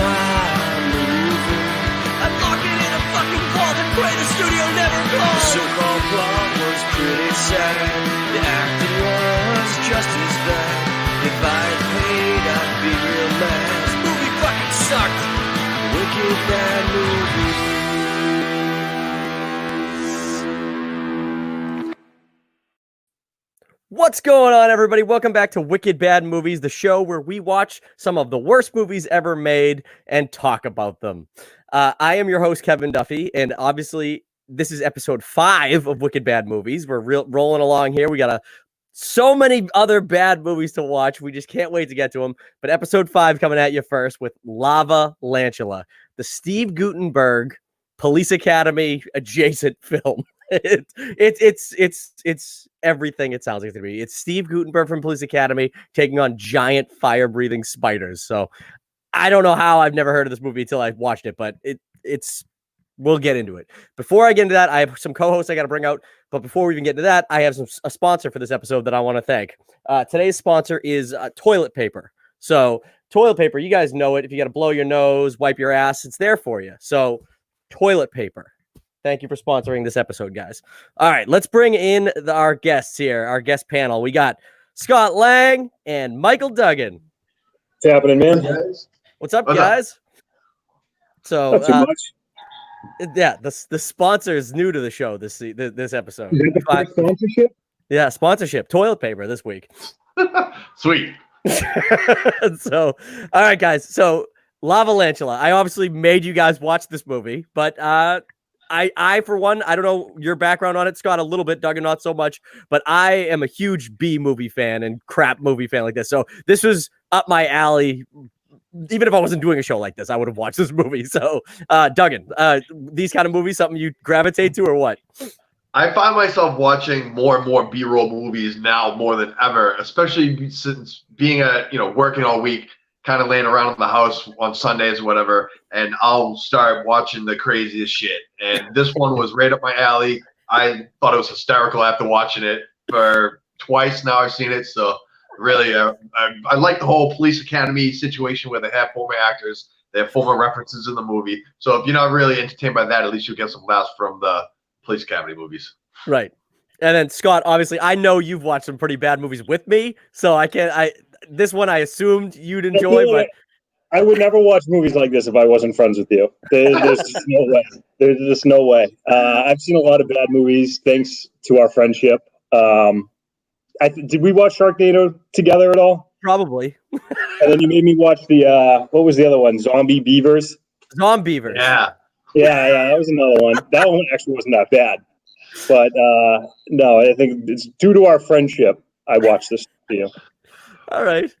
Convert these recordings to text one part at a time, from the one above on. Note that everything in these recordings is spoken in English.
my movie. I'm locking in a fucking vault and pray the studio never closed. The so-called plot was pretty sad. The acting was just as bad. If I'd paid, I'd be real mad. This movie fucking sucked. Wicked bad movie. What's going on, everybody? Welcome back to Wicked Bad Movies, the show where we watch some of the worst movies ever made and talk about them. I am your host, Kevin Duffy, and obviously this is episode 5 of Wicked Bad Movies. We're rolling along here. We got so many other bad movies to watch. We just can't wait to get to them. But episode 5 coming at you first with Lavalantula, the Steve Guttenberg Police Academy adjacent film. It's everything it sounds like to be. It's Steve Guttenberg from Police Academy taking on giant fire-breathing spiders. So I don't know how I've never heard of this movie until I watched it, but it's we'll get into it. Before I get into that, I have some co-hosts I got to bring out. But before we even get into that, I have a sponsor for this episode that I want to thank. Today's sponsor is toilet paper. So toilet paper, you guys know it. If you got to blow your nose, wipe your ass, it's there for you. So toilet paper. Thank you for sponsoring this episode, guys. All right, let's bring in our guests here, our guest panel. We got Scott Lang and Michael Duggan. What's happening, man? What's up, guys? So, not too much. Yeah, the sponsor is new to the show this episode. Is that the first sponsorship? Yeah, sponsorship, toilet paper this week. Sweet. So, all right, guys. So, Lavalantula. I obviously made you guys watch this movie, but I for one, I don't know your background on it, Scott, a little bit, Duggan, not so much, but I am a huge B movie fan and crap movie fan like this. So this was up my alley. Even if I wasn't doing a show like this, I would have watched this movie. So, Duggan, these kind of movies, something you gravitate to or what? I find myself watching more and more B-roll movies now more than ever, especially since being working all week, kind of laying around in the house on Sundays or whatever, and I'll start watching the craziest shit. And this one was right up my alley. I thought it was hysterical after watching it for twice now I've seen it. So really, I like the whole Police Academy situation where they have former actors, they have former references in the movie. So if you're not really entertained by that, at least you'll get some laughs from the Police Academy movies. Right. And then Scott, obviously, I know you've watched some pretty bad movies with me, so this one I assumed you'd enjoy, but I would never watch movies like this if I wasn't friends with you. There's just no way. There's just no way. I've seen a lot of bad movies thanks to our friendship. Did we watch Sharknado together at all? Probably. And then you made me watch the what was the other one? Zombie Beavers. Zombievers. Yeah, that was another one. That one actually wasn't that bad. But no, I think it's due to our friendship. I watched this video. All right.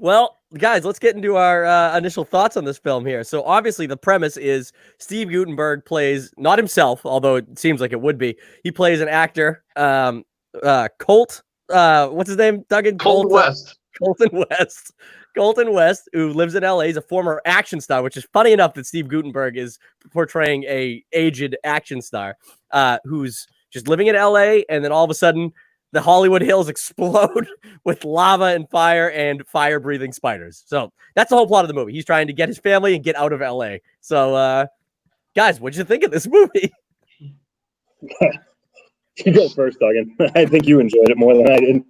Well, guys, let's get into our initial thoughts on this film here. So obviously the premise is Steve Guttenberg plays, not himself, although it seems like it would be. He plays an actor, Colt. What's his name, Duggan? Colton West. Colton West, who lives in LA. He's a former action star, which is funny enough that Steve Guttenberg is portraying a aged action star who's just living in LA, and then all of a sudden the Hollywood Hills explode with lava and fire-breathing spiders. So that's the whole plot of the movie. He's trying to get his family and get out of LA. So, guys, what'd you think of this movie? You go first, Duggan. I think you enjoyed it more than I did.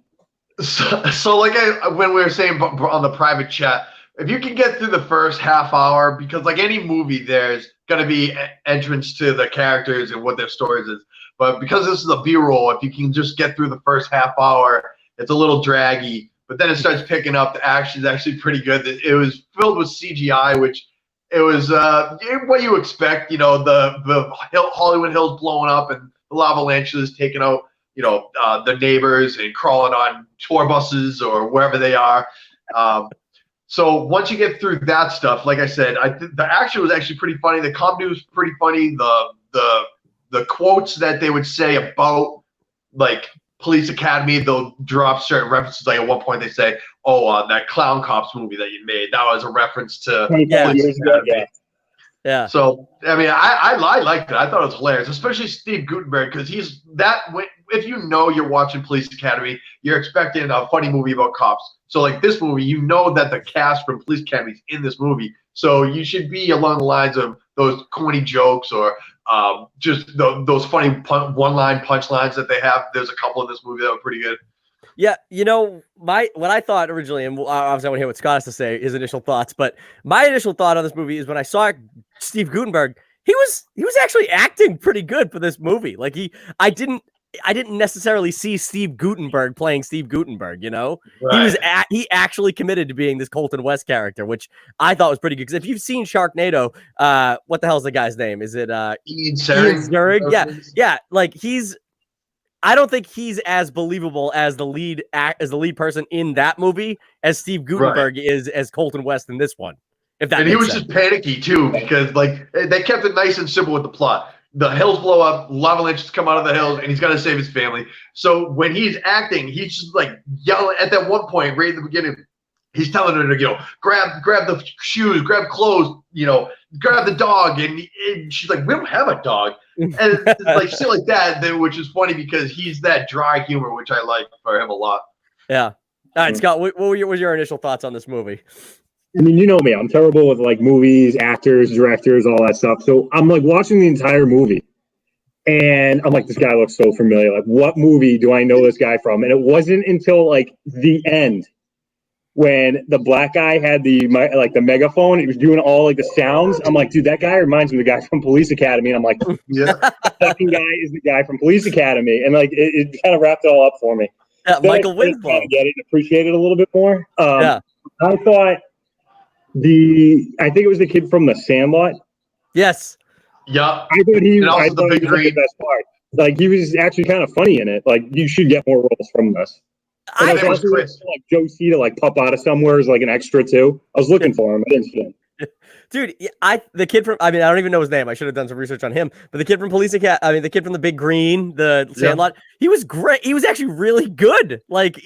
So like when we were saying on the private chat, if you can get through the first half hour, because like any movie, there's going to be entrance to the characters and what their stories is. But because this is a B-roll, if you can just get through the first half hour, it's a little draggy. But then it starts picking up. The action is actually pretty good. It was filled with CGI, which it was what you expect. The Hollywood Hills blowing up and the Lavalantulas taking out, the neighbors and crawling on tour buses or wherever they are. So once you get through that stuff, like I said, the action was actually pretty funny. The comedy was pretty funny. The quotes that they would say about like Police Academy, they'll drop certain references. Like at one point they say, "Oh, that Clown Cops movie that you made, that was a reference to Police Academy." Yeah. So I mean, I liked it. I thought it was hilarious, especially Steve Guttenberg, because if you know you're watching Police Academy, you're expecting a funny movie about cops. So like this movie, you know that the cast from Police Academy is in this movie, so you should be along the lines of those corny jokes or just those funny one-line punchlines that they have. There's a couple in this movie that were pretty good. Yeah, you know, what I thought originally, and obviously I want to hear what Scott has to say, his initial thoughts, but my initial thought on this movie is when I saw Steve Guttenberg, he was actually acting pretty good for this movie. Like I didn't necessarily see Steve Guttenberg playing Steve Guttenberg, you know? Right. He actually committed to being this Colton West character, which I thought was pretty good. Because if you've seen Sharknado, what the hell's the guy's name? Is it Ian Ziering? Yeah, like I don't think he's as believable as the lead person in that movie as Steve Guttenberg is as Colton West in this one. If that and he was sense. just panicky too because like they kept it nice and simple with the plot. The hills blow up, Lavalantula come out of the hills, and he's got to save his family. So when he's acting, he's just like yelling at that one point right at the beginning. He's telling her to, grab the shoes, grab clothes, grab the dog. And she's like, we don't have a dog. And like shit like that, which is funny because he's that dry humor, which I like for him a lot. Yeah. All right, Scott, what were your initial thoughts on this movie? I mean, you know me, I'm terrible with like movies, actors, directors, all that stuff. So I'm like watching the entire movie and I'm like, this guy looks so familiar. Like, what movie do I know this guy from? And it wasn't until like the end when the black guy had the megaphone, he was doing all like the sounds. I'm like, dude, that guy reminds me of the guy from Police Academy. And I'm like, yeah, the second guy is the guy from Police Academy. And like, it kind of wrapped it all up for me. Michael Winslow. Kind of get it and appreciate it a little bit more. Yeah. I thought I think it was the kid from The Sandlot. Yes. Yeah. I thought he was the the best part. Like, he was actually kind of funny in it. Like, you should get more roles from this. I was also like Joe C to like pop out of somewhere as like an extra too. I was looking for him. I didn't see him. Dude, the kid from, I don't even know his name. I should have done some research on him. But the kid from the kid from the Big Green, the Sandlot, he was great. He was actually really good. Like,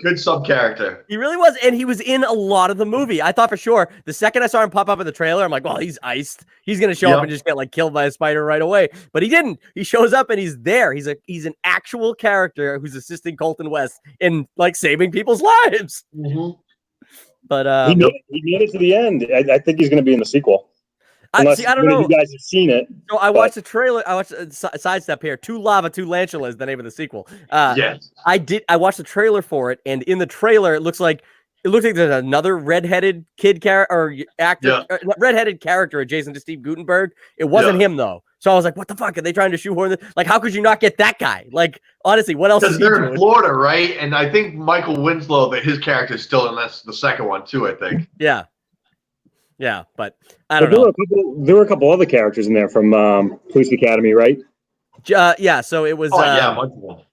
good sub character. He really was. And he was in a lot of the movie. I thought for sure, the second I saw him pop up in the trailer, I'm like, well, he's iced. He's going to show up and just get like killed by a spider right away. But he didn't. He shows up and he's there. He's an actual character who's assisting Colton West in like saving people's lives. Mm-hmm. But he made it to the end. I think he's going to be in the sequel. I don't know. You guys have seen it. So I watched the trailer. I watched a sidestep here. Two Lava, Two Lantula is the name of the sequel. Yes. I watched the trailer for it, and in the trailer, it looks like there's another redheaded kid character or actor, redheaded character adjacent to Steve Guttenberg. It wasn't him though. So I was like, what the fuck? Are they trying to shoehorn this? Like, how could you not get that guy? Like, honestly, what else is he Because they're doing? in Florida, right? And I think Michael Winslow, his character is still in the second one, too, I think. Yeah. Yeah, but I don't know. There were a couple other characters in there from Police Academy, right? Yeah, so it was... multiple.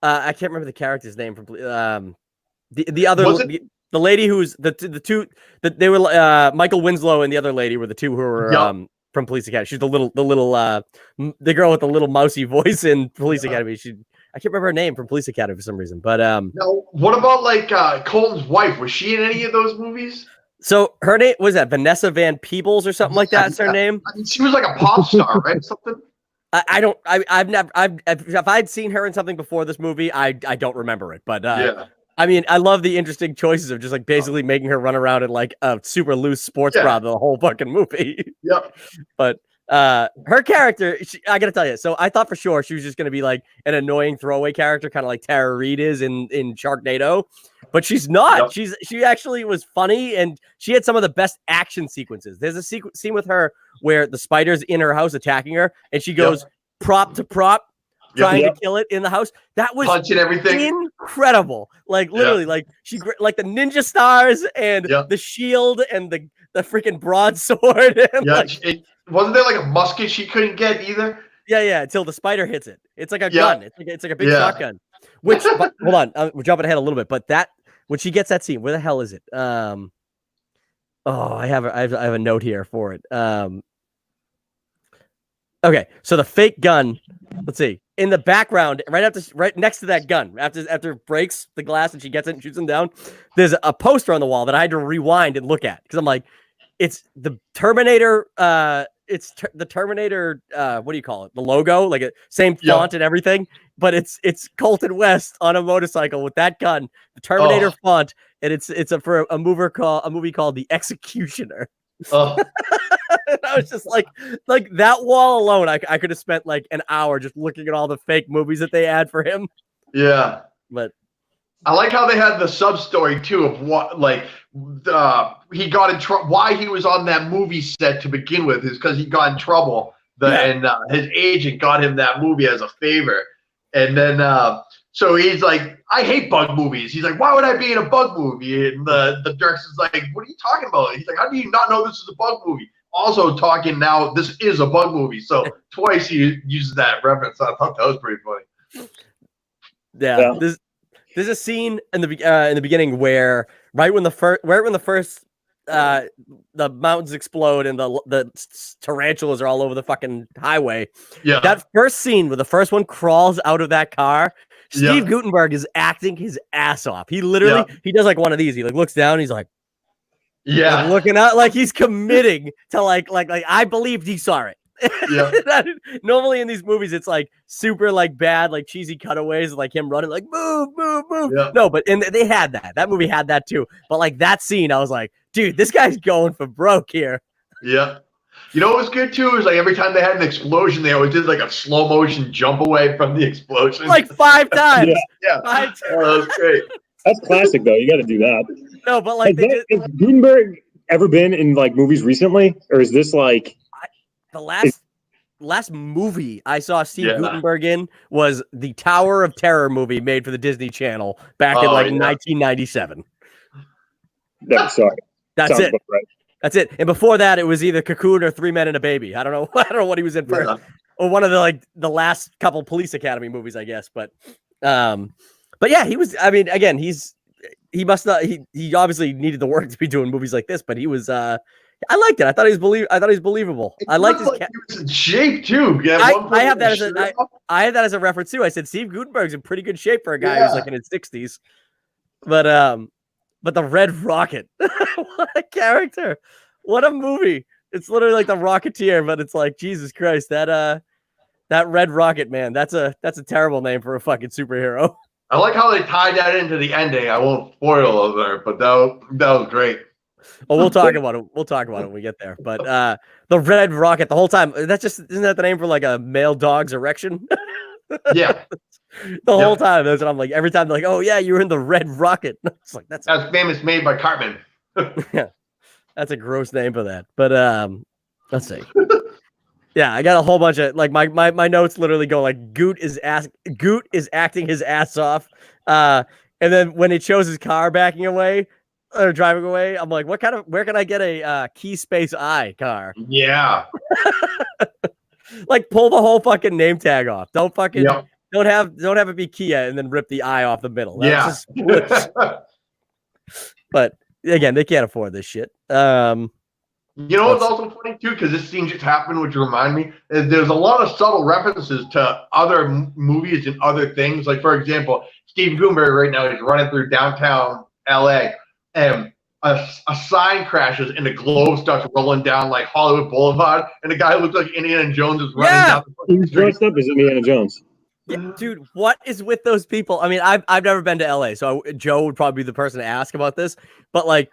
I can't remember the character's name from... the other... The lady who's... They were... Michael Winslow and the other lady were the two who were... from Police Academy. She's the girl with the little mousy voice in Police Academy. I can't remember her name from Police Academy for some reason. But now, what about like Colton's wife? Was she in any of those movies? So her name was that Vanessa Van Peebles or something like that. That's her name. I mean, she was like a pop star, right? Something. If I'd seen her in something before this movie, I don't remember it. But I mean, I love the interesting choices of just like basically making her run around in like a super loose sports bra the whole fucking movie. Yep. But her character, I gotta tell you, so I thought for sure she was just gonna be like an annoying throwaway character, kind of like Tara Reid is in Sharknado, but she's not. Yep. She actually was funny, and she had some of the best action sequences. There's a scene with her where the spider's in her house attacking her, and she goes prop to prop, trying to kill it in the house. That was punching everything incredible. Like literally, like she like the ninja stars and the shield and the freaking broadsword. And wasn't there like a musket she couldn't get either? Yeah, until the spider hits it. It's like a gun. It's like a big shotgun. Which hold on, we're jumping ahead a little bit, but that when she gets that scene, where the hell is it? I have a note here for it. Okay, so the fake gun. Let's see. In the background, right next to that gun, after it breaks the glass and she gets it and shoots him down, there's a poster on the wall that I had to rewind and look at because I'm like, it's the Terminator the Terminator. What do you call it? The logo, like same font and everything, but it's Colton West on a motorcycle with that gun, the Terminator font, and it's for a movie called The Executioner. Oh. And I was just like that wall alone, I could have spent like an hour just looking at all the fake movies that they had for him. Yeah, but I like how they had the sub story too of what he got in trouble. Why he was on that movie set to begin with is because he got in trouble. And his agent got him that movie as a favor, and then so he's like, I hate bug movies. He's like, why would I be in a bug movie? And the director's like, what are you talking about? He's like, how do you not know this is a bug movie? Also talking now, this is a bug movie. So twice he uses that reference. I thought that was pretty funny. Yeah. There's a scene in the beginning where right when the first the mountains explode and the tarantulas are all over the fucking highway. Yeah. That first scene where the first one crawls out of that car, Steve Guttenberg is acting his ass off. He literally he does like one of these. He like looks down. And he's like, looking out like he's committing to like I believed he saw it. Yeah. Normally in these movies, it's like super like bad, like cheesy cutaways, like him running, like move. Yeah. No, but they had that. That movie had that too. But like that scene, I was like, dude, this guy's going for broke here. Yeah. You know what was good too is like every time they had an explosion, they always did like a slow motion jump away from the explosion, like 5 times. Yeah. 5 times. Oh, that was great. That's classic though. You got to do that. No, but like has Gutenberg ever been in like movies recently, or is this like? The last movie I saw Steve Guttenberg in was the Tower of Terror movie made for the Disney Channel back in 1997. No, sorry. That's it. Right. That's it. And before that, it was either Cocoon or 3 Men and a Baby. I don't know what he was in first, or one of the last couple Police Academy movies, I guess. But yeah, he was. I mean, again, he must not. He obviously needed the work to be doing movies like this, but he was. I liked it. I thought he was believable. I liked his. He was in shape too. Yeah, I have that as a reference too. I said Steve Guttenberg's in pretty good shape for a guy who's like in his 60s. But the Red Rocket, what a character! What a movie! It's literally like the Rocketeer, but it's like Jesus Christ, that Red Rocket, man. That's a terrible name for a fucking superhero. I like how they tied that into the ending. I won't spoil it there, but that was great. Oh, we'll talk about it. We'll talk about it when we get there. But the Red Rocket, the whole time, isn't that the name for like a male dog's erection? Yeah. The whole time. That's what I'm like. Every time they're like, oh yeah, you were in the Red Rocket. It's like that's famous, made by Cartman. Yeah. That's a gross name for that. But let's see. Yeah, I got a whole bunch of like my notes literally go like Goot is acting his ass off. And then when it shows his car backing away or driving away, I'm like, where can I get a key space I car? Yeah. Like pull the whole fucking name tag off. Don't fucking don't have it be Kia and then rip the I off the middle. That's but again, they can't afford this shit. You know what's also funny too, because this scene just happened, which remind me, is there's a lot of subtle references to other movies and other things. Like for example, Steve Guttenberg right now is running through downtown LA, and a sign crashes and the globe starts rolling down like Hollywood Boulevard, and the guy who looks like Indiana Jones is running down the He's dressed up as Indiana Jones. Yeah, dude, what is with those people? I mean, I've never been to LA, so Joe would probably be the person to ask about this. But like,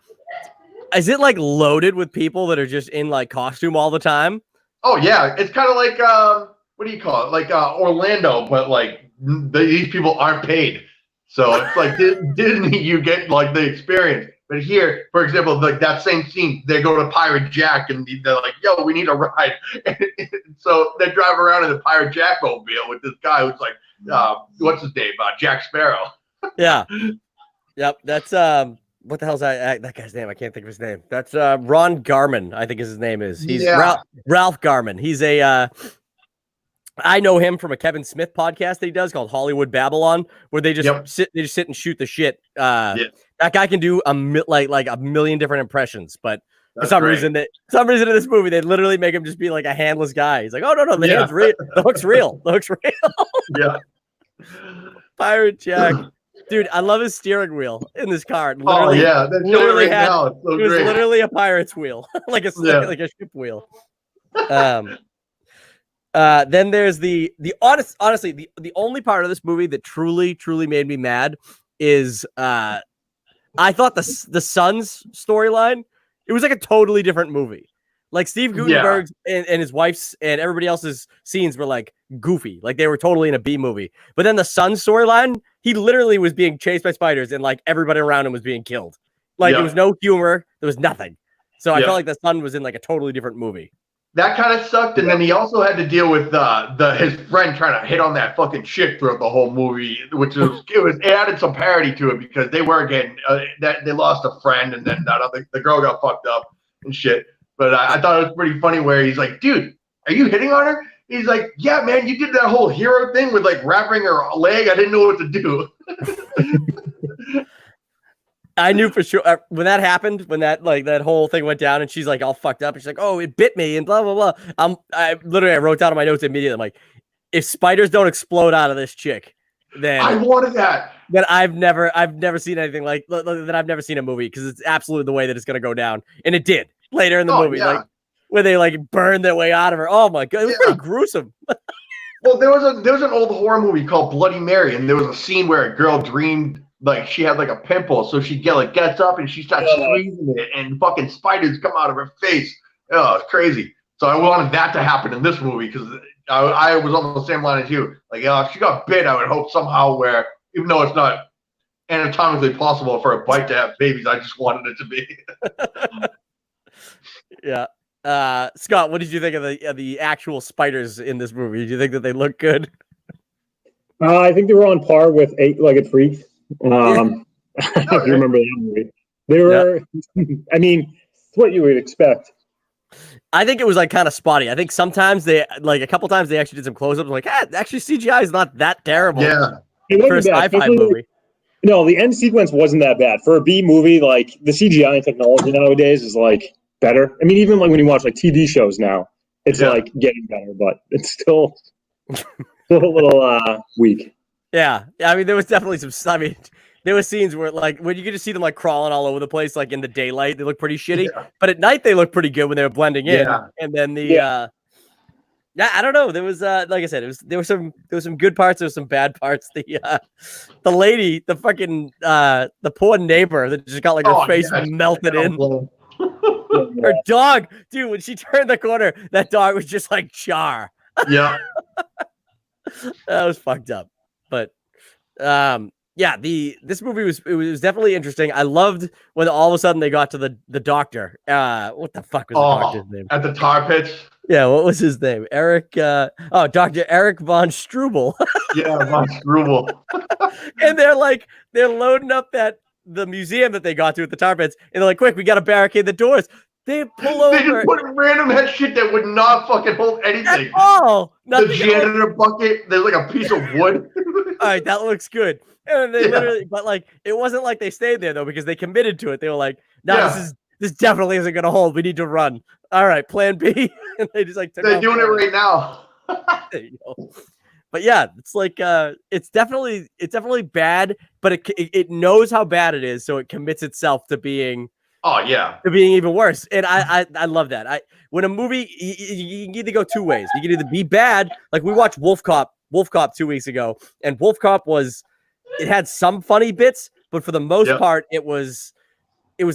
is it like loaded with people that are just in like costume all the time? Oh yeah, it's kind of like what do you call it? Like Orlando, but like these people aren't paid, so it's like Disney. You get like the experience. But here, for example, like that same scene, they go to Pirate Jack and they're like, "Yo, we need a ride." So they drive around in the Pirate Jack mobile with this guy who's like, "What's his name? Jack Sparrow." Yeah. Yep. That's what the hell's that guy's name? I can't think of his name. That's Ron Garman, I think his name is. He's Ralph Garman. He's a I know him from a Kevin Smith podcast that he does called Hollywood Babylon, where they just sit and shoot the shit. That guy can do like a million different impressions, but for some reason in this movie they literally make him just be like a handless guy. He's like, oh no, the hand's real, the hook's real, Yeah. Pirate Jack. Dude, I love his steering wheel in this car. Literally, it was literally a pirate's wheel, like a ship wheel. Then there's honestly the only part of this movie that truly made me mad is I thought the son's storyline, it was like a totally different movie. Like Steve Guttenberg's and his wife's and everybody else's scenes were like goofy, like they were totally in a B movie. But then the son's storyline, he literally was being chased by spiders and like everybody around him was being killed. Like there was no humor, there was nothing. So I felt like the son was in like a totally different movie. That kind of sucked, and then he also had to deal with his friend trying to hit on that fucking chick throughout the whole movie, which it added some parody to it because they were getting they lost a friend, and then the girl got fucked up and shit. But I thought it was pretty funny where he's like, "Dude, are you hitting on her?" He's like, "Yeah, man, you did that whole hero thing with like wrapping her leg. I didn't know what to do." I knew for sure when that happened, when that whole thing went down and she's like all fucked up and she's like, "Oh, it bit me," and blah blah blah. I wrote down in my notes immediately. I'm like, if spiders don't explode out of this chick, then I wanted that. Then I've never seen anything like that. I've never seen a movie because it's absolutely the way that it's gonna go down, and it did later in the movie, like where they like burned their way out of her. Oh my god, it was pretty gruesome. Well, there was an old horror movie called Bloody Mary, and there was a scene where a girl dreamed like she had like a pimple, so she gets up and she starts squeezing it, and fucking spiders come out of her face. Oh, it's crazy. So I wanted that to happen in this movie because I was on the same line as you. Like, if she got bit, I would hope somehow where, even though it's not anatomically possible for a bite to have babies, I just wanted it to be. Yeah. Scott, what did you think of the actual spiders in this movie? Did you think that they look good? I think they were on par with Eight-Legged Freak. If you remember that movie, they were. I mean, it's what you would expect. I think it was like kind of spotty. I think sometimes a couple times they actually did some close-ups. Like, actually CGI is not that terrible. Yeah, it wasn't for a sci-fi movie. No, the end sequence wasn't that bad for a B movie. Like the CGI technology nowadays is like better. I mean, even like when you watch like TV shows now, it's like getting better, but it's still a little weak. Yeah, I mean, there was definitely some. I mean, there were scenes where, like, when you could just see them like crawling all over the place, like in the daylight, they look pretty shitty. Yeah. But at night, they look pretty good when they were blending in. Yeah. And then I don't know. There was, like I said, there was some good parts, there was some bad parts. The lady, the fucking the poor neighbor that just got like her face melted in. Her dog, dude, when she turned the corner, that dog was just like char. Yeah, that was fucked up. But this movie was definitely interesting. I loved when all of a sudden they got to the doctor. What the fuck was the doctor's name? At the tar pits. Yeah, what was his name? Eric. Dr. Eric von Strubel. Yeah, von Strubel. And they're loading up the museum that they got to at the tar pits, and they're like, "Quick, we got to barricade the doors." They pull over. They just put random head shit that would not fucking hold anything. Oh, the janitor bucket. There's like a piece of wood. All right, that looks good. And they literally, but like, it wasn't like they stayed there though because they committed to it. They were like, "No, this definitely isn't gonna hold. We need to run." All right, Plan B. And they just like they're doing it right now. There you go. But yeah, it's like it's definitely bad, but it knows how bad it is, so it commits itself to being. Oh yeah, to being even worse, and I love that. When a movie, you can either go two ways. You can either be bad, like we watched Wolf Cop 2 weeks ago, and Wolf Cop it had some funny bits, but for the most part, it was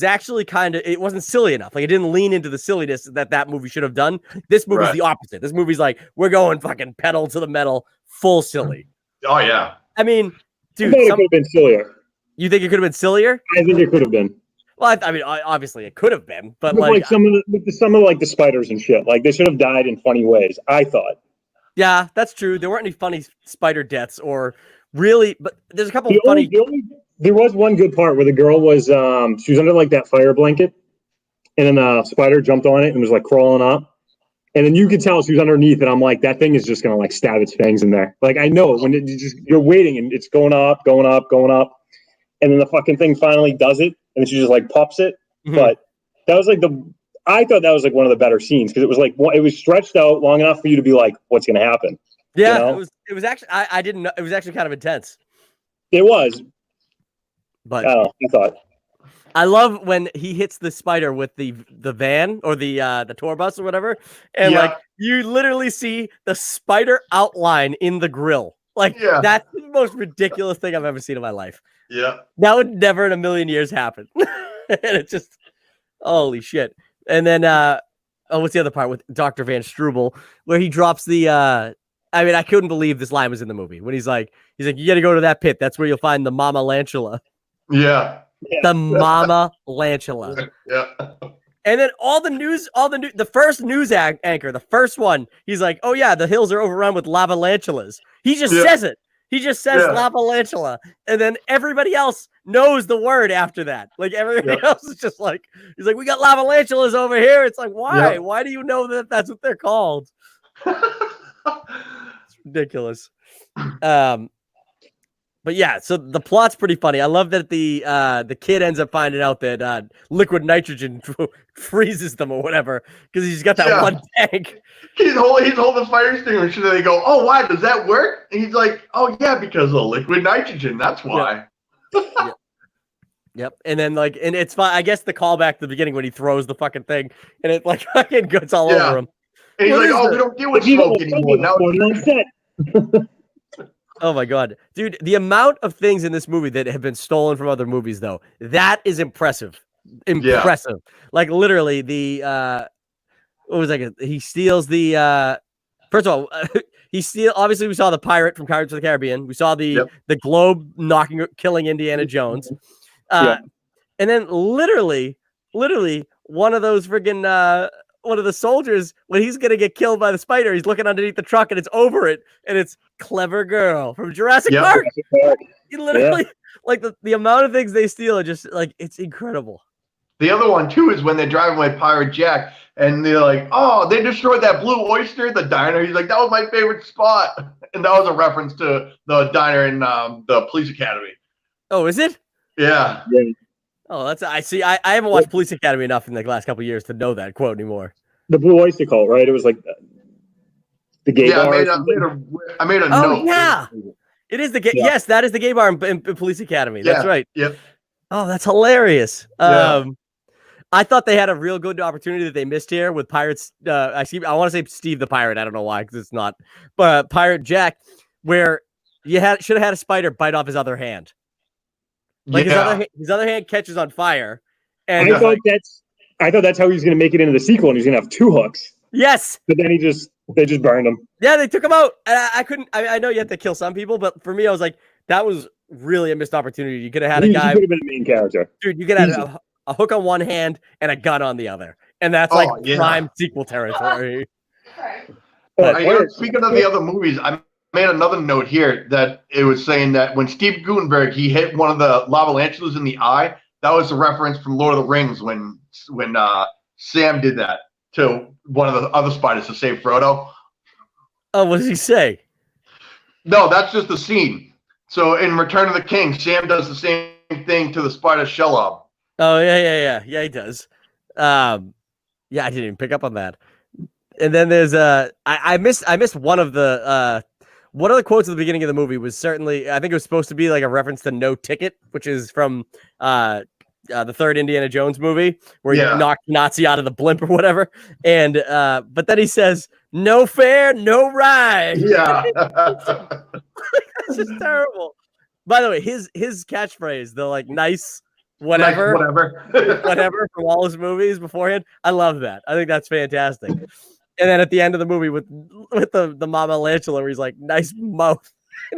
actually it wasn't silly enough. Like it didn't lean into the silliness that movie should have done. This movie's the opposite. This movie's like, we're going fucking pedal to the metal, full silly. Oh yeah. I mean, dude, it could have been sillier. You think it could have been sillier? I think it could have been. Well, I mean, obviously it could have been, but like some of the spiders and shit, like they should have died in funny ways. I thought. Yeah, that's true. There weren't any funny spider deaths, or really, but there's a couple of funny. There was one good part where the girl was she was under like that fire blanket, and then a spider jumped on it and was like crawling up, and then you could tell she was underneath, and I'm like, that thing is just gonna like stab its fangs in there. Like I know when you're waiting and it's going up, and then the fucking thing finally does it. And she just like pops it, but that was like I thought that was like one of the better scenes because it was like it was stretched out long enough for you to be like, what's gonna happen? Yeah, you know? It was actually I didn't know, it was actually kind of intense. It was, but I thought I love when he hits the spider with the van or the tour bus or whatever, and like you literally see the spider outline in the grill. Like that's the most ridiculous thing I've ever seen in my life. Yeah. That would never in a million years happen. And it's just holy shit. And then what's the other part with Dr. Van Struble where he drops the I mean, I couldn't believe this line was in the movie when he's like, you got to go to that pit. That's where you'll find the Mama Lantula. Yeah. The Mama Lantula. Yeah. And then the first news anchor, the first one, he's like, oh yeah, the hills are overrun with lavalantulas. He just says it. He just says Lavalantula. And then everybody else knows the word after that. Like everybody else is just like, he's like, we got lavalantulas over here. It's like, why? Why do you know that that's what they're called? It's ridiculous. But yeah, so the plot's pretty funny. I love that the kid ends up finding out that liquid nitrogen freezes them or whatever because he's got that one tank. He's holding the fire extinguisher. And they go, "Oh, why does that work?" And he's like, "Oh yeah, because of liquid nitrogen. That's why." Yep. And then and it's fine. I guess the callback to the beginning when he throws the fucking thing and it like fucking guts all over him. And he's like, "Oh, we don't deal with smoke anymore now." Oh my god, dude! The amount of things in this movie that have been stolen from other movies, though, that is impressive. Impressive. Like literally, what was that? He steals the. First of all, obviously, we saw the pirate from Pirates of the Caribbean. We saw the globe killing Indiana Jones, and then literally, one of those friggin' one of the soldiers, when he's gonna get killed by the spider, he's looking underneath the truck and it's over it, and it's Clever Girl from Jurassic Park. He literally like the amount of things they steal are just like it's incredible. The other one too is when they're driving with Pirate Jack and they're like, "Oh, they destroyed that Blue Oyster, the diner." He's like, "That was my favorite spot," and that was a reference to the diner in the Police Academy. Oh, is it? Yeah. Oh, I see. I haven't watched Police Academy enough in the last couple of years to know that quote anymore. The Blue Oyster Cult, right? It was like the gay bar. I made a note. Yeah, it is the gay. Yeah. Yes, that is the gay bar in Police Academy. That's right. Yep. Oh, that's hilarious. I thought they had a real good opportunity that they missed here with Pirates. I want to say Steve the Pirate. I don't know why because it's not, but Pirate Jack, where you should have had a spider bite off his other hand. Like his other hand catches on fire, and I thought that's how he was going to make it into the sequel, and he's going to have two hooks. Yes, but then they just burned him. Yeah, they took him out. And I couldn't. I know you have to kill some people, but for me, I was like, that was really a missed opportunity. You could have had a guy. Could have been a main character, dude. You could have a hook on one hand and a gun on the other, and that's prime sequel territory. Speaking of the other movies, I made another note here that it was saying that when Steve Guttenberg he hit one of the lavalantulas in the eye, that was a reference from Lord of the Rings when Sam did that to one of the other spiders to save Frodo. Oh, what does he say? No, that's just the scene. So in Return of the King, Sam does the same thing to the spider Shelob. Oh yeah, he does. Yeah, I didn't even pick up on that. And then there's I missed one of the quotes at the beginning of the movie was certainly, I think it was supposed to be like a reference to No Ticket, which is from the third Indiana Jones movie where he knocked Nazi out of the blimp or whatever. And but then he says, "No fare, no ride." Yeah. That's just terrible. By the way, his catchphrase, the like nice whatever from all his movies beforehand, I love that. I think that's fantastic. And then at the end of the movie with the Mama Lantula, where he's like, "Nice mouth."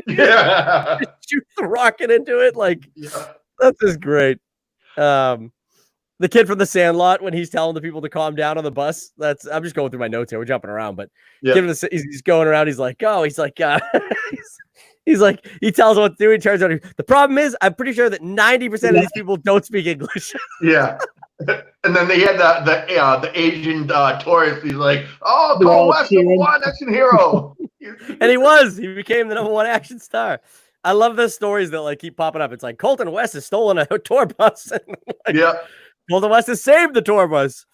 Yeah. Shoots the rocket into it. Like, that's just great. The kid from The Sandlot, when he's telling the people to calm down on the bus, I'm just going through my notes here. We're jumping around, but he's going around. He's like, he's like, he tells him what to do. He turns around. The problem is, I'm pretty sure that 90% of these people don't speak English. Yeah. And then they had the Asian tourist. He's like, "Oh, Cole West, #1 action hero." And he became the #1 action star. I love the stories that like keep popping up. It's like Colton West has stolen a tour bus. Colton West has saved the tour bus.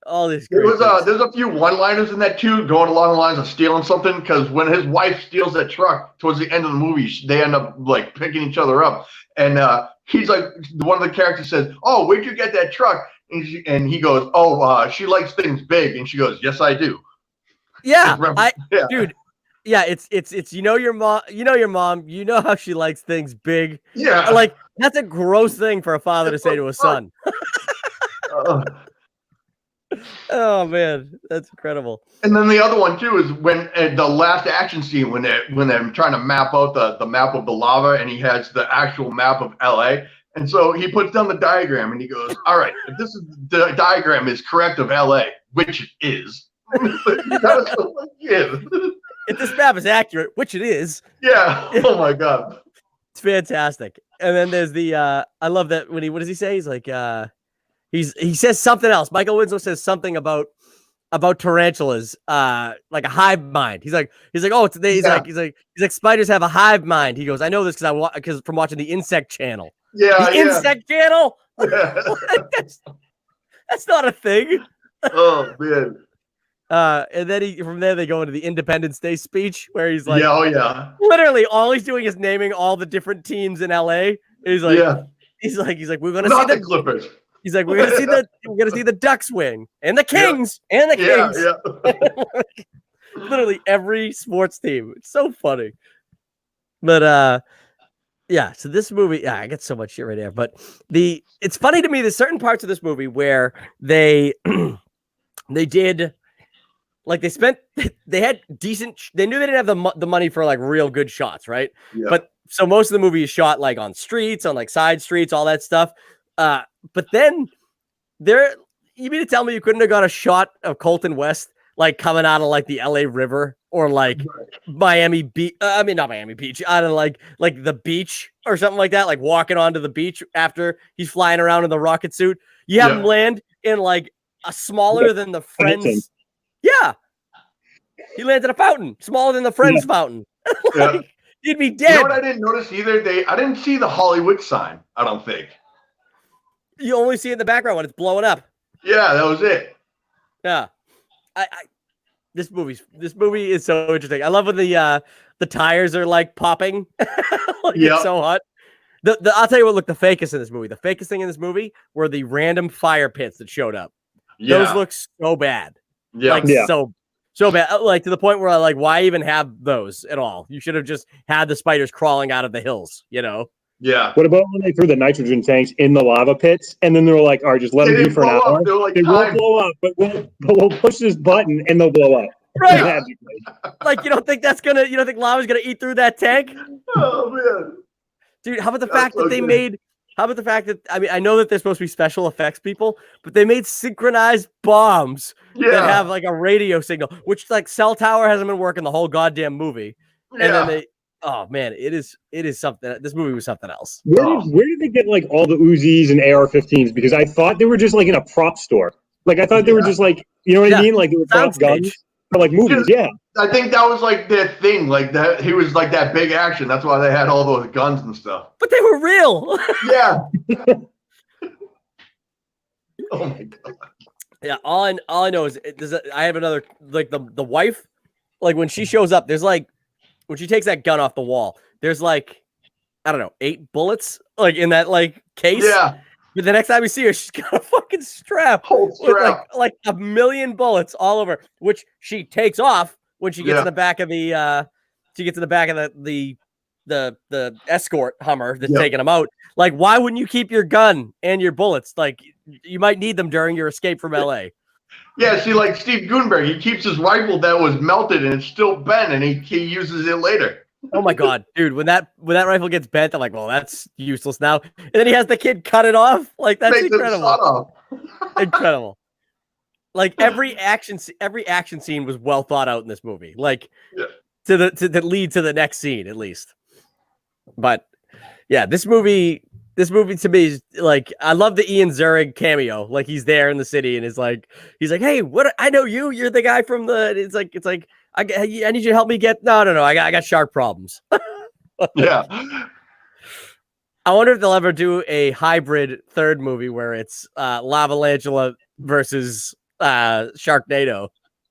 All these. There's a few one-liners in that too, going along the lines of stealing something. Because when his wife steals that truck towards the end of the movie, they end up like picking each other up. And he's like, one of the characters says, "Oh, where'd you get that truck?" And he goes, "Oh, she likes things big." And she goes, "Yes, I do." Yeah, Yeah. dude. Yeah, it's you know your mom, you know how she likes things big. Yeah. Like that's a gross thing for a father to say to a son. Oh man, that's incredible. And then the other one too is when the last action scene when they're trying to map out the map of the lava, and he has the actual map of LA. And so he puts down the diagram and he goes, "All right, if this is the diagram is correct of LA, which it is." If this map is accurate, which it is. Yeah. Oh my God. It's fantastic. And then there's the I love that when what does he say? He's like he says something else. Michael Winslow says something about tarantulas, like a hive mind. He's like, oh, today he's like spiders have a hive mind. He goes, I know this because from watching the Insect Channel. Yeah, the Insect Channel. That's not a thing. Oh man. And then from there they go into the Independence Day speech where he's like, literally all he's doing is naming all the different teams in LA. He's like, he's like, we're gonna see the Clippers. He's like, we're gonna see the Ducks win and the Kings and the Kings. Literally every sports team. It's so funny. But yeah, so this movie, I get so much shit right there. But it's funny to me, there's certain parts of this movie where they did like they had decent, they knew they didn't have the money for like real good shots, right? Yeah. But so most of the movie is shot like on streets, on like side streets, all that stuff. But then you mean to tell me you couldn't have got a shot of Colton West like coming out of like the LA River or like Miami Beach? I mean, not Miami Beach, out of like the beach or something like that, like walking onto the beach after he's flying around in the rocket suit. You have him land in like a smaller than the Friends. Yeah, he lands in a fountain smaller than the Friends fountain. Like, you'd be dead. You know what I didn't notice either? I didn't see the Hollywood sign. I don't think. You only see it in the background when it's blowing up. Yeah, that was it. Yeah, this movie is so interesting. I love when the tires are like popping. It's so hot. I'll tell you what looked the fakest in this movie. The fakest thing in this movie were the random fire pits that showed up. Yeah. Those look so bad. Yeah. So bad. Like to the point where like, why even have those at all? You should have just had the spiders crawling out of the hills, you know? Yeah. What about when they threw the nitrogen tanks in the lava pits and then they were like, all right, just let them be for an hour. They won't blow up, but we'll push this button and they'll blow up. Right. Like you don't think lava's gonna eat through that tank? Oh man. Dude, how about the fact that they made how about the fact that I know that they're supposed to be special effects people, but they made synchronized bombs that have like a radio signal, which like cell tower hasn't been working the whole goddamn movie. And then oh man, it is something. This movie was something else. Where did they get like all the Uzis and AR-15s? Because I thought they were just like in a prop store. Like I thought they were just like, you know what I mean? Like they were prop guns for like movies. Yeah. I think that was like their thing. Like that, he was like that big action. That's why they had all those guns and stuff. But they were real. Yeah. Oh my god. Yeah. All I know is I have another like the wife. Like when she shows up, there's like when she takes that gun off the wall. There's like I don't know 8 bullets like in that like case. Yeah. But the next time we see her, she's got a fucking strap. Whole strap. With like 1 million bullets all over, which she takes off when she gets in the back of the the escort Hummer that's taking them out. Like, why wouldn't you keep your gun and your bullets? Like, you might need them during your escape from LA. Yeah, see, like Steve Guttenberg, he keeps his rifle that was melted and it's still bent, and he uses it later. Oh my god, dude! When that rifle gets bent, I'm like, well, that's useless now. And then he has the kid cut it off. Like that's incredible. Incredible. Like every action scene was well thought out in this movie. Like to lead to the next scene at least. But yeah, this movie to me is like I love the Ian Ziering cameo. Like he's there in the city and he's like, hey, what? I know you. You're the guy from the. It's like. I need you to help me get. No. I got shark problems. Yeah. I wonder if they'll ever do a hybrid third movie where it's Lavalantula versus Sharknado.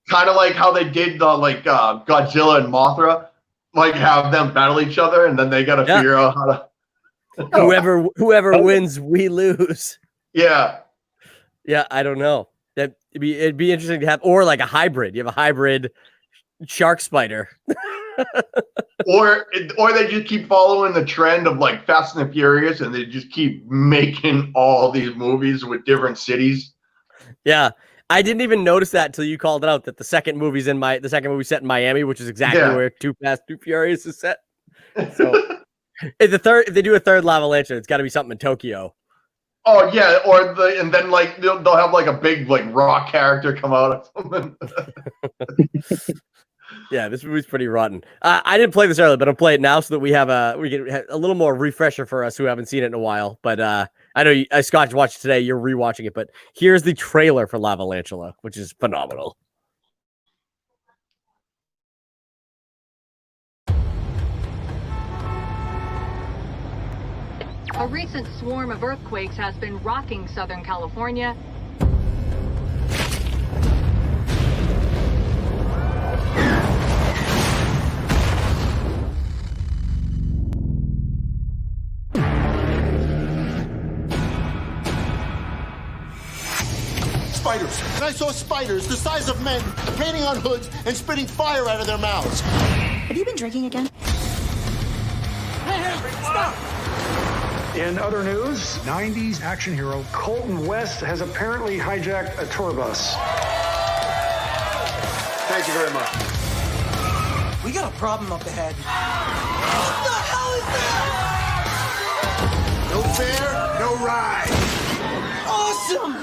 Kind of like how they did the Godzilla and Mothra, like have them battle each other, and then they got to figure out how to. Whoever wins, we lose. Yeah. Yeah, I don't know. It'd be interesting to have, or like a hybrid. You have a hybrid shark spider. Or they just keep following the trend of like Fast and the Furious, and they just keep making all these movies with different cities. Yeah, I didn't even notice that until you called it out. That the second movie set in Miami, which is exactly where Too Fast, Too Furious is set. So, if they do a third Lavalantula, it's got to be something in Tokyo. Oh yeah, and then like they'll have like a big like rock character come out or something. Yeah, this movie's pretty rotten. I didn't play this earlier, but I'll play it now so that we get a little more refresher for us who haven't seen it in a while. But I know Scott watched it today. You're rewatching it, but here's the trailer for Lavalantula, which is phenomenal. A recent swarm of earthquakes has been rocking Southern California. Spiders. And I saw spiders the size of men painting on hoods and spitting fire out of their mouths. Have you been drinking again? Hey, stop! In other news, 90s action hero Colton West has apparently hijacked a tour bus. Thank you very much. We got a problem up ahead. What the hell is that? No fare, no ride. Awesome!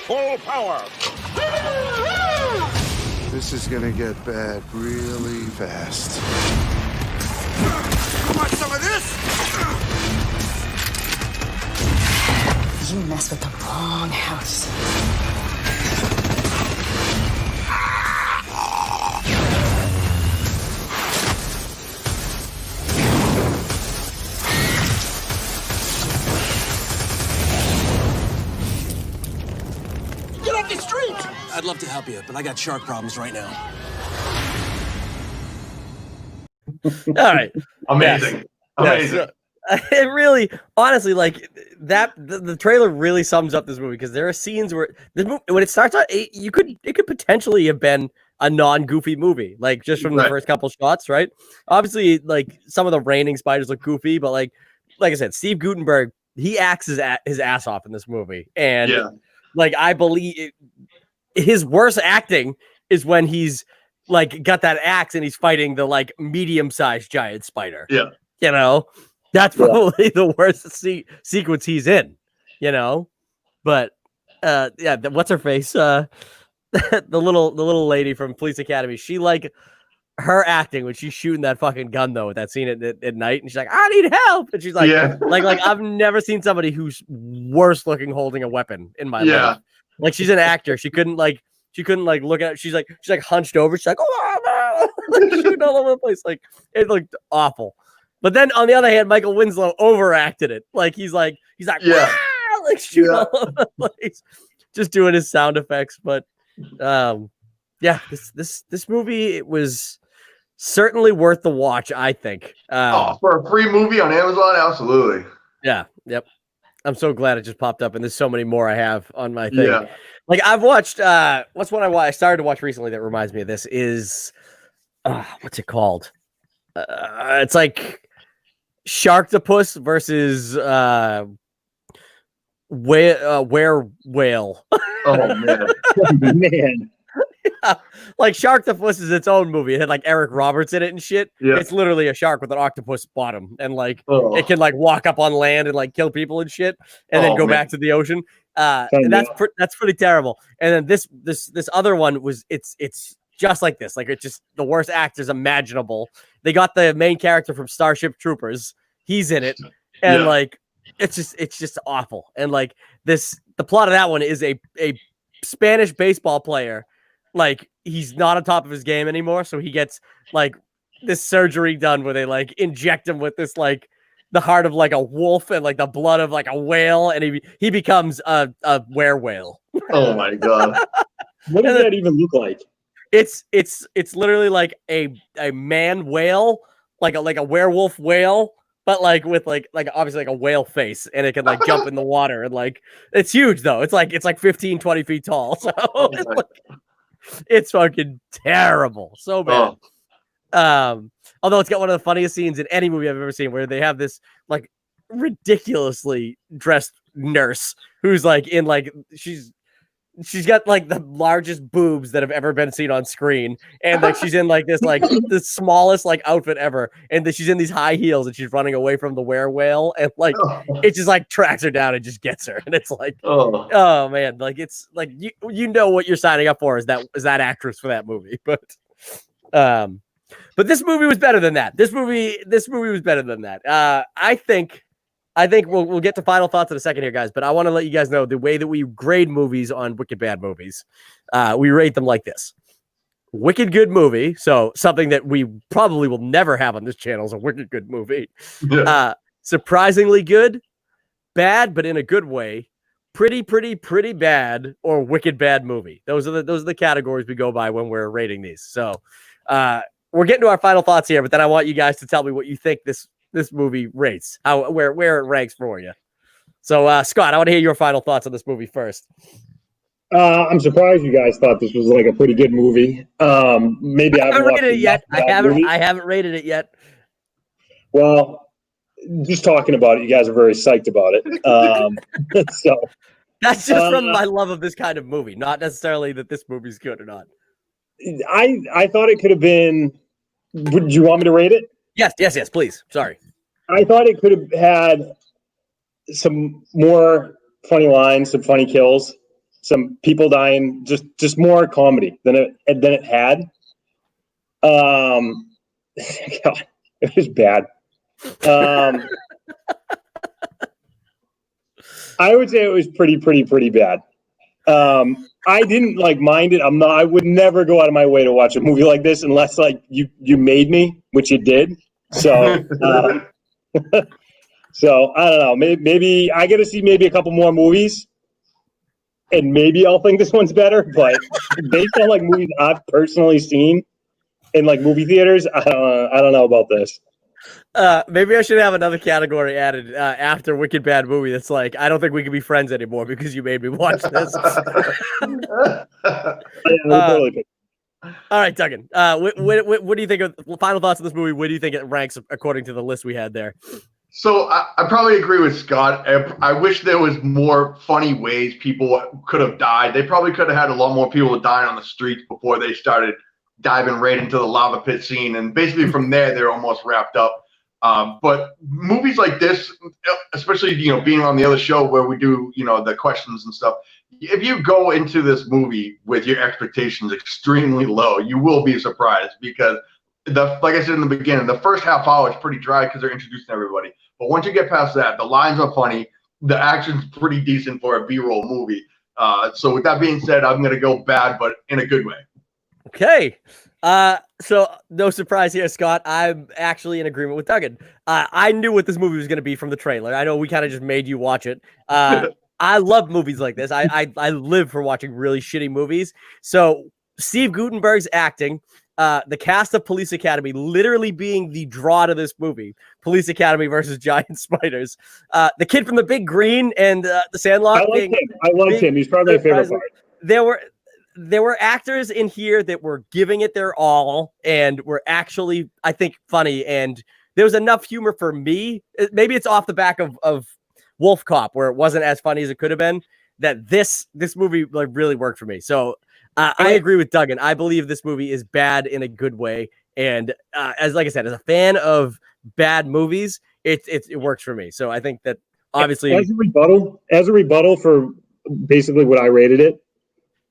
Full power. This is gonna get bad really fast. You want some of this? You mess with the wrong house. Get off the street! I'd love to help you, but I got shark problems right now. All right. Amazing. Yes. Amazing. Yes. It really, honestly, like that. The trailer really sums up this movie because there are scenes where this movie, when it starts out, it could potentially have been a non-goofy movie, like just from the first couple shots, right? Obviously, like some of the raining spiders look goofy, but like I said, Steve Guttenberg, he acts his ass off in this movie, and like I believe his worst acting is when he's like got that axe and he's fighting the like medium-sized giant spider. Yeah, you know. That's probably the worst sequence he's in, you know. But what's her face? The little lady from Police Academy. She like her acting when she's shooting that fucking gun though with that scene at night, and she's like, "I need help," and she's like, like I've never seen somebody who's worse looking holding a weapon in my life. Like she's an actor. She couldn't look at it. She's like hunched over. She's like, "Oh no!" Like, shooting all over the place. Like it looked awful. But then on the other hand, Michael Winslow overacted it. Like he's like like shooting all over the place, just doing his sound effects. But this movie, it was certainly worth the watch, I think. For a free movie on Amazon, absolutely. Yeah, yep. I'm so glad it just popped up, and there's so many more I have on my thing. Yeah. Like I've watched what's one I started to watch recently that reminds me of this is what's it called? It's like Sharktopus versus whale. Oh man. Man. Yeah. Like Sharktopus is its own movie. It had like Eric Roberts in it and shit. Yeah. It's literally a shark with an octopus bottom, and like it can like walk up on land and like kill people and shit, and then go back to the ocean. And that's pretty terrible. And then this other one was it's just like this. Like it's just the worst actors imaginable. They got the main character from Starship Troopers. He's in it, and like it's just awful. And like the plot of that one is a Spanish baseball player like he's not on top of his game anymore, so he gets like this surgery done where they like inject him with this like the heart of like a wolf and like the blood of like a whale, and he becomes a werewhale. Oh my god! What does that even look like? It's literally like a man whale, like a werewolf whale, but like with like obviously like a whale face, and it can like jump in the water, and like it's huge though. It's like 15, 20 feet tall. So it's fucking terrible. So bad. Although it's got one of the funniest scenes in any movie I've ever seen, where they have this like ridiculously dressed nurse who's like in like she's got like the largest boobs that have ever been seen on screen, and like she's in like this like the smallest like outfit ever, and she's in these high heels, and she's running away from the werewhale, and like it just like tracks her down and just gets her, and it's like oh man, like it's like you know what you're signing up for is that actress for that movie, but this movie was better than that. This movie was better than that. I think we'll get to final thoughts in a second here, guys. But I want to let you guys know the way that we grade movies on Wicked Bad Movies. We rate them like this: Wicked Good Movie, so something that we probably will never have on this channel is a Wicked Good Movie. Surprisingly good, bad but in a good way, pretty bad, or Wicked Bad Movie. Those are the categories we go by when we're rating these. So we're getting to our final thoughts here, but then I want you guys to tell me what you think this movie rates, where it ranks for you. So Scott, I want to hear your final thoughts on this movie first. I'm surprised you guys thought this was like a pretty good movie. Maybe I haven't rated it yet. I haven't rated it yet. Well, just talking about it, you guys are very psyched about it. So that's just from my love of this kind of movie, not necessarily that this movie's good or not. I thought it could have been. Would you want me to rate it? Yes, please. Sorry. I thought it could have had some more funny lines, some funny kills, some people dying, just more comedy than it had. God, it was bad. I would say it was pretty bad. I didn't like mind it. I would never go out of my way to watch a movie like this unless like you made me, which you did. So, so I don't know. Maybe I got to see maybe a couple more movies, and maybe I'll think this one's better. But based on like movies I've personally seen in like movie theaters, I don't know about this. Maybe I should have another category added after Wicked Bad Movie. That's like, I don't think we can be friends anymore because you made me watch this. All right, Duggan. What do you think of final thoughts on this movie? What do you think it ranks according to the list we had there? So I probably agree with Scott. I wish there was more funny ways people could have died. They probably could have had a lot more people dying on the streets before they started diving right into the lava pit scene. And basically from there, they're almost wrapped up. But movies like this, especially, being on the other show where we do, the questions and stuff, if you go into this movie with your expectations extremely low, you will be surprised because like I said in the beginning, the first half hour is pretty dry because they're introducing everybody. But once you get past that, the lines are funny. The action's pretty decent for a B-roll movie. So with that being said, I'm going to go bad, but in a good way. Okay. So no surprise here, Scott. I'm actually in agreement with Duggan. I knew what this movie was going to be from the trailer. I know we kind of just made you watch it. I love movies like this. I live for watching really shitty movies. So Steve Guttenberg's acting, the cast of Police Academy literally being the draw to this movie. Police Academy versus Giant Spiders. The kid from The Big Green and The Sandlot. I liked him. He's probably my favorite part. There were actors in here that were giving it their all and were actually, I think, funny. And there was enough humor for me. Maybe it's off the back of Wolf Cop, where it wasn't as funny as it could have been, that this movie like really worked for me. So I agree with Duggan. I believe this movie is bad in a good way. And like I said, as a fan of bad movies, it works for me. So I think that obviously as a rebuttal for basically what I rated it.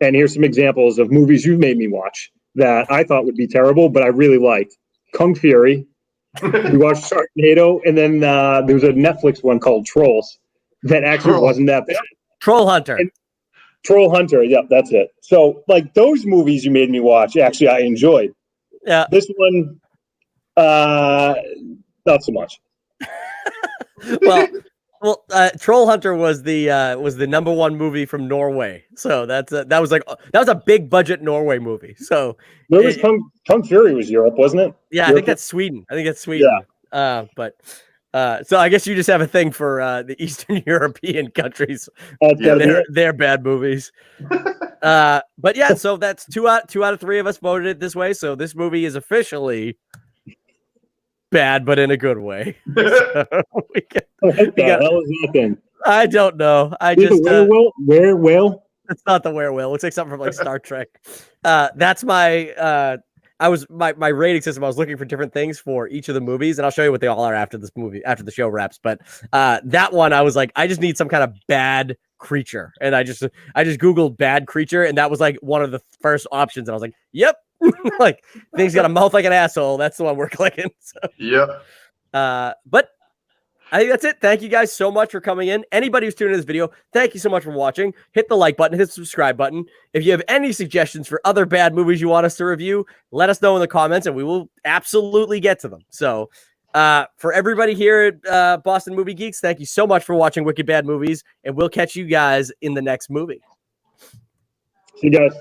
And here's some examples of movies you've made me watch that I thought would be terrible, but I really liked. Kung Fury. We watched Sharknado, and then there was a Netflix one called Trolls that actually wasn't that bad. Troll Hunter. Troll Hunter. Yep, that's it. So, like, those movies you made me watch, actually, I enjoyed. Yeah. This one, not so much. Well, Troll Hunter was the #1 movie from Norway. So that was a big budget Norway movie. So There was Kung Fury was Europe, wasn't it? Yeah, I think that's Sweden. Yeah. So I guess you just have a thing for the Eastern European countries. They're bad movies. But yeah, so that's two out of 3 of us voted it this way. So this movie is officially bad, but in a good way. So What the hell is that thing? I don't know. Werewolf? It's not the werewolf. It looks like something from like Star Trek. That's my my rating system. I was looking for different things for each of the movies, and I'll show you what they all are after the show wraps. But that one, I was like, I just need some kind of bad creature, and I just Googled bad creature, and that was like one of the first options, and I was like, yep. Like, thing's got a mouth like an asshole. That's the one we're clicking. So. Yep. But I think that's it. Thank you guys so much for coming in. Anybody who's tuning in this video, thank you so much for watching. Hit the like button, hit the subscribe button. If you have any suggestions for other bad movies you want us to review, let us know in the comments, and we will absolutely get to them. So for everybody here at Boston Movie Geeks, thank you so much for watching Wicked Bad Movies, and we'll catch you guys in the next movie. See you guys.